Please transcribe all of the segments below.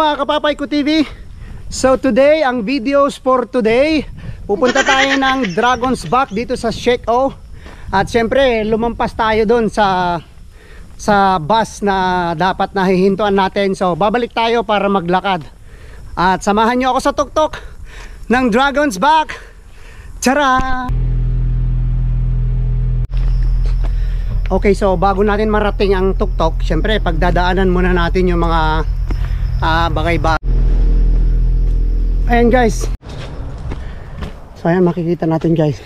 mga kapapay ko TV. So today, ang videos for today, pupunta tayo ng Dragon's Back dito sa Shek-O. At syempre, lumampas tayo doon sa bus na dapat nahihintuan natin. So babalik tayo para maglakad. At samahan nyo ako sa tuktok ng Dragon's Back. Tara! Okay, so bago natin marating ang tuktok, syempre pagdadaanan muna natin yung mga bagay-bagay. Ayan guys. So ayan, makikita natin guys.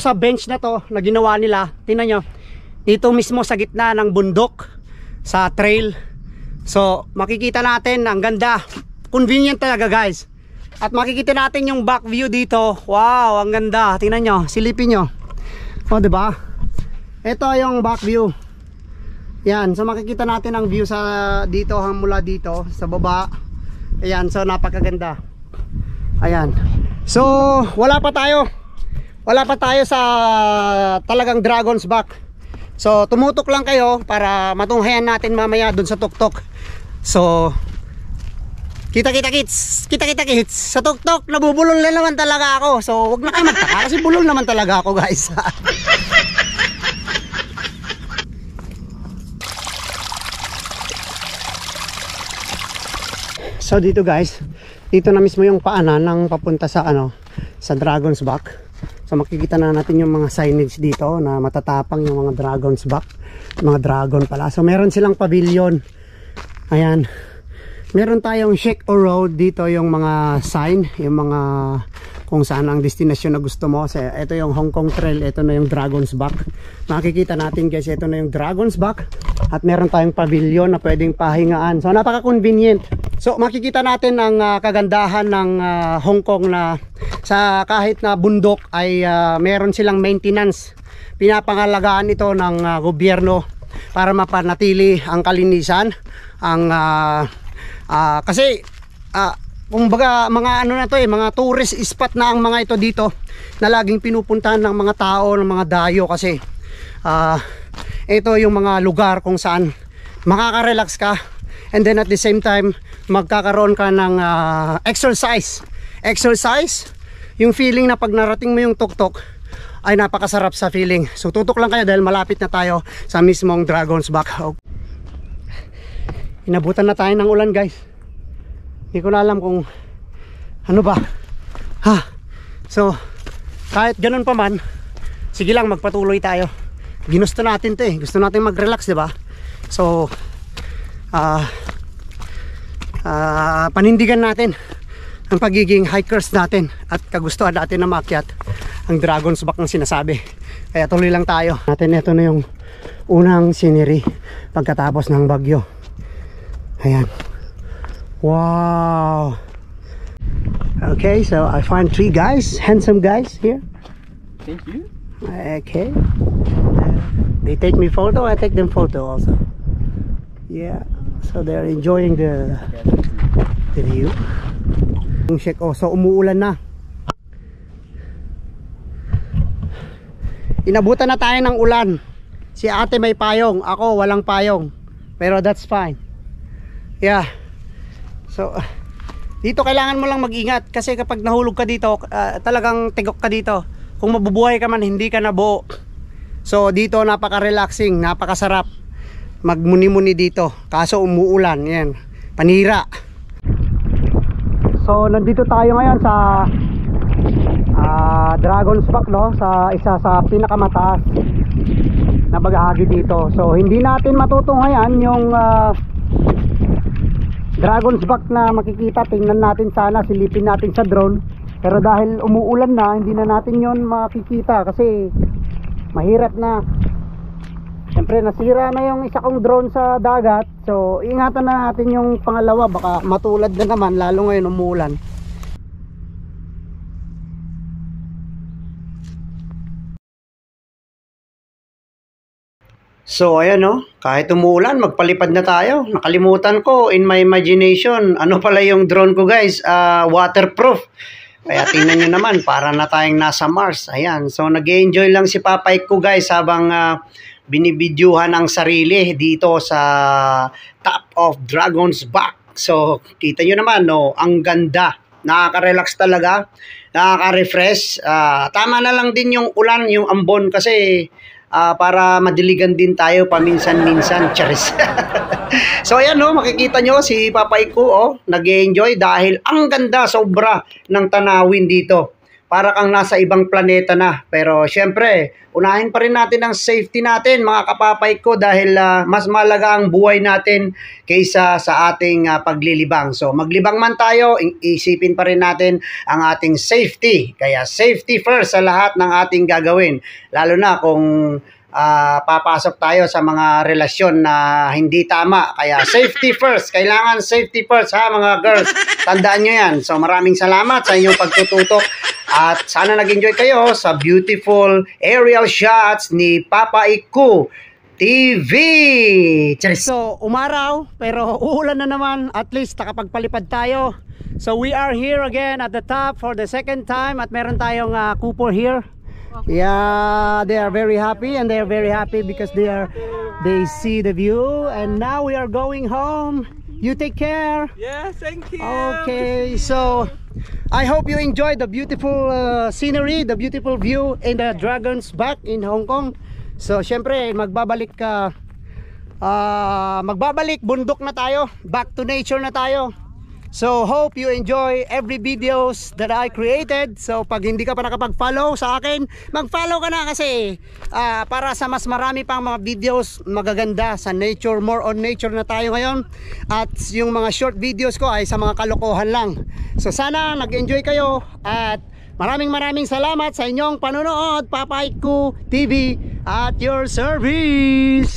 Sa bench na to na ginawa nila, tingnan nyo, dito mismo sa gitna ng bundok, sa trail. So makikita natin, ang ganda, convenient talaga guys. At makikita natin yung back view dito. Wow, ang ganda, tingnan nyo, silipin nyo. O diba, ito yung back view. Yan, so makikita natin ang view sa dito, mula dito sa baba. Ayan, so napakaganda. Ayan, so wala pa tayo sa talagang Dragon's Back. So tumutok lang kayo para matunghayan natin mamaya dun sa tuktok. So kita-kita kits sa tuktok, nabubulol na naman talaga ako. So wag na kayo magtaka kasi bulol naman talaga ako guys. So dito guys, dito na mismo yung paanan ng papunta sa sa Dragon's Back. So makikita na natin yung mga signage dito na matatapang yung mga Dragon's Back, mga dragon pala. So meron silang pavilion. Ayan. Meron tayong Shek-O Road dito, yung mga sign, yung mga kung saan ang destinasyon na gusto mo. So ito yung Hong Kong Trail, ito na yung Dragon's Back. Makikita natin guys, ito na yung Dragon's Back. At meron tayong pavilion na pwedeng pahingaan. So napaka-convenient. So makikita natin ang kagandahan ng Hong Kong na sa kahit na bundok ay meron silang maintenance. Pinapangalagaan ito ng gobyerno para mapanatili ang kalinisan. Ang kasi kumbaga mga na to mga tourist spot na ang mga ito dito na laging pinupuntahan ng mga tao, ng mga dayo kasi ito yung mga lugar kung saan makaka-relax ka, and then at the same time magkakaroon ka ng exercise, yung feeling na pag narating mo yung tuktok ay napakasarap sa feeling. So tutok lang kayo dahil malapit na tayo sa mismong Dragon's Back. Inabutan na tayo ng ulan guys. Hindi ko na alam kung ano ba. So kahit ganun pa man, sige lang, magpatuloy tayo. Ginusto natin to gusto natin mag-relax, diba? So panindigan natin ang pagiging hikers natin at kagustuhan natin na maakyat ang Dragon's Back ng sinasabi. Kaya tuloy lang tayo. Ito na yung unang scenery pagkatapos ng bagyo. Ayan. Wow. Okay, so I find 3 guys, handsome guys here. Thank you. Okay. They take me photo, I take them photo also. Yeah. So they're enjoying the view. Yung Shek-O, so umuulan na. Inabutan na tayo ng ulan. Si ate may payong, ako walang payong. Pero that's fine. Yeah. So dito kailangan mo lang mag-ingat kasi kapag nahulog ka dito, talagang tigok ka dito. Kung mabubuhay ka man, hindi ka nabuo. So dito napaka-relaxing, napakasarap magmuni-muni dito. Kaso umuulan, yan. Panira. So nandito tayo ngayon sa Dragon's Back, no? Sa isa sa pinakamataas na bahagi dito. So hindi natin matutunghayan yung Dragon's Back na makikita. Tingnan natin sana, silipin natin sa drone. Pero dahil umuulan na, hindi na natin yon makikita kasi mahirap na. Siyempre nasira na yung isa kong drone sa dagat. So ingatan na natin yung pangalawa, baka matulad na naman lalo ngayon umuulan. So ayan no, kahit umuulan, magpalipad na tayo. Nakalimutan ko in my imagination, ano pala yung drone ko guys, waterproof. Kaya tingnan nyo naman, para na tayong nasa Mars. Ayan, so nag-enjoy lang si Papay ko guys habang binibidyuhan ang sarili dito sa top of Dragon's Back. So kita nyo naman no, ang ganda. Nakaka-relax talaga, nakaka-refresh. Tama na lang din yung ulan, yung ambon kasi para madiligan din tayo paminsan-minsan. Charis. So ayan no, makikita nyo si Papay ko oh, nag-enjoy dahil ang ganda sobra ng tanawin dito. Para kang nasa ibang planeta na. Pero syempre, unahin pa rin natin ang safety natin mga kapapay ko dahil mas malaga ang buhay natin kaysa sa ating paglilibang. So maglibang man tayo, isipin pa rin natin ang ating safety. Kaya safety first sa lahat ng ating gagawin. Lalo na kung papasok tayo sa mga relasyon na hindi tama. Kaya safety first. Kailangan safety first ha mga girls. Tandaan nyo yan. So maraming salamat sa inyong pagtututok. At sana nag-enjoy kayo sa beautiful aerial shots ni Papa Iku TV. So umaraw pero uulan na naman. At least nakapagpalipad tayo. So we are here again at the top for the second time. At meron tayong couple here. Yeah, they are very happy and they are very happy because they see the view. And now we are going home. You take care. Yeah, thank you. Okay, so I hope you enjoyed the beautiful scenery, the beautiful view in the Dragon's Back in Hong Kong. So syempre magbabalik bundok na tayo, back to nature na tayo. So hope you enjoy every videos that I created. So pag hindi ka pa nakapag-follow sa akin, mag-follow ka na kasi para sa mas marami pang mga videos magaganda sa nature, more on nature na tayo ngayon. At yung mga short videos ko ay sa mga kalokohan lang. So sana nag-enjoy kayo at maraming salamat sa inyong panonood. Papay ko TV at your service.